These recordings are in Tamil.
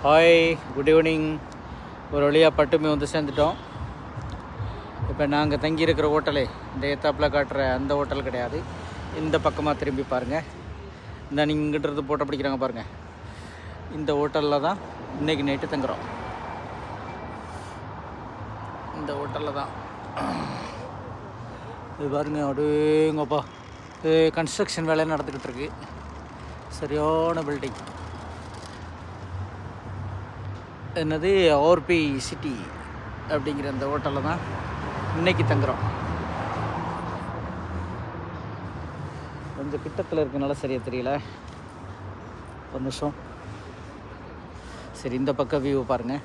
Hi, good evening. ஒரு வழியாக பட்டுமே வந்து சேர்ந்துட்டோம். இப்போ நாங்கள் தங்கியிருக்கிற ஹோட்டலே இந்த எத்தாப்பில் காட்டுற அந்த ஹோட்டல் கிடையாது. இந்த பக்கமாக திரும்பி பாருங்கள். இந்த நீங்கள் இங்கிட்டிருந்து போட்டோ பிடிக்கிறாங்க பாருங்கள். இந்த ஹோட்டலில் தான் இன்றைக்கி நைட்டு தங்குறோம். இந்த ஹோட்டலில் தான் இது பாருங்க. அப்படியேங்கப்பா, கன்ஸ்ட்ரக்ஷன் வேலை நடந்துக்கிட்டு இருக்கு. சரியான பில்டிங். என்னது ஆர்பி சிட்டி அப்படிங்கிற அந்த ஹோட்டலில் தான் இன்றைக்கி தங்குறோம். கொஞ்சம் கிட்டத்தில் இருக்கனால சரியாக தெரியல. ஒரு நிமிஷம். சரி, இந்த பக்கம் வியூ பாருங்கள்.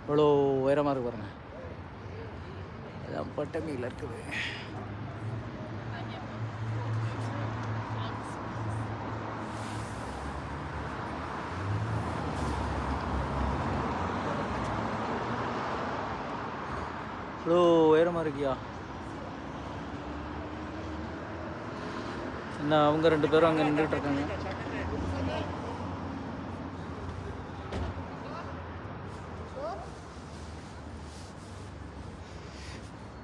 இவ்வளோ உயரமாக இருக்கு பாருங்க. அதான் பட்டமையில் இருக்குது. இவ்வளோ உயரமாக இருக்கியா? என்ன அவங்க ரெண்டு பேரும் அங்கே நின்றுட்டு இருக்காங்க.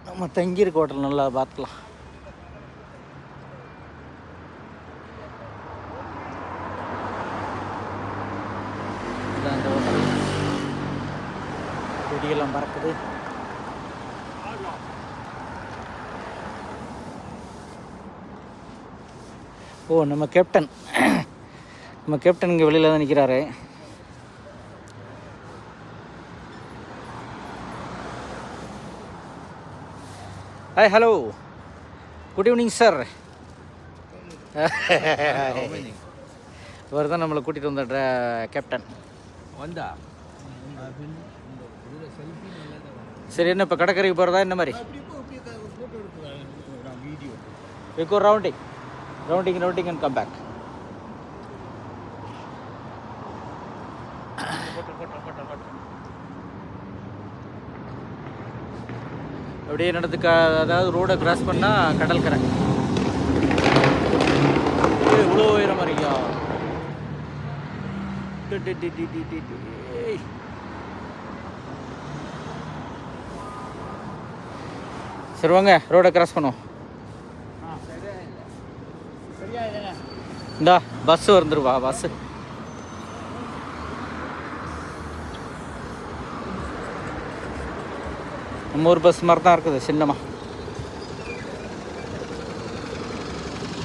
நம்ம தங்கியிருக்க ஹோட்டல் நல்லா பார்த்துக்கலாம். அந்த ஹோட்டல் கொடியெல்லாம் பறக்குது. ஓ, நம்ம கேப்டன் இங்கே வெளியில் தான் நிற்கிறாரு. Hi, hello, good evening sir. இவர் தான் நம்மளை கூட்டிகிட்டு வந்த கேப்டன் வந்தா. சரி, என்ன இப்போ கடற்கரைக்கு போகிறதா என்ன மாதிரி? go rounding and come back. அப்படியே நடந்து அதாவது ரோடை கிராஸ் பண்ணால் கடற்கரை. இவ்வளோ உயரமாக இருக்கியா? சரி வாங்க, ரோடை கிராஸ் பண்ணுவோம். இந்தா பஸ் வந்துருவா. பஸ்ஸு நம்ம ஒரு பஸ் மாதிரி தான் இருக்குது, சின்னமா.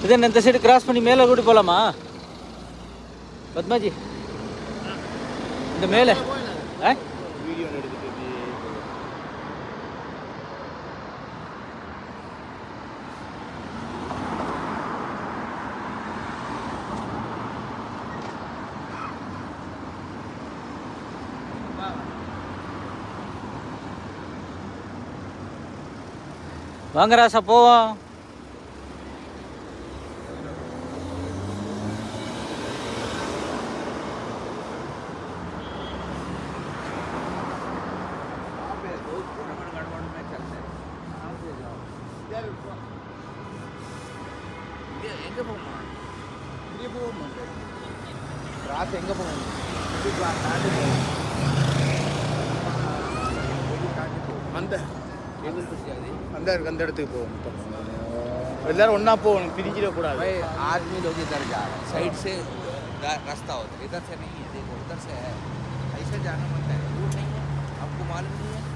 இது என்ன, இந்த சைடு கிராஸ் பண்ணி மேலே கூட்டி போகலாமா பத்மாஜி? இந்த மேலே வாங்க ராசா, போவோம். எங்கே போவோம்? இங்கே போவோம். ராசா எங்கே போவோம்? அந்த இடத்துக்கு போவோம். எல்லாரும் ஒன்றா போகணும், பிரிஞ்சிடக்கூடாது. आदमी लोग इधर जा रहे हैं, साइड से रास्ता होता है, इधर से नहीं है. देखो, इधर से है, ऐसे जाना पड़ता है. दूर नहीं है, आपको मालूम नहीं है.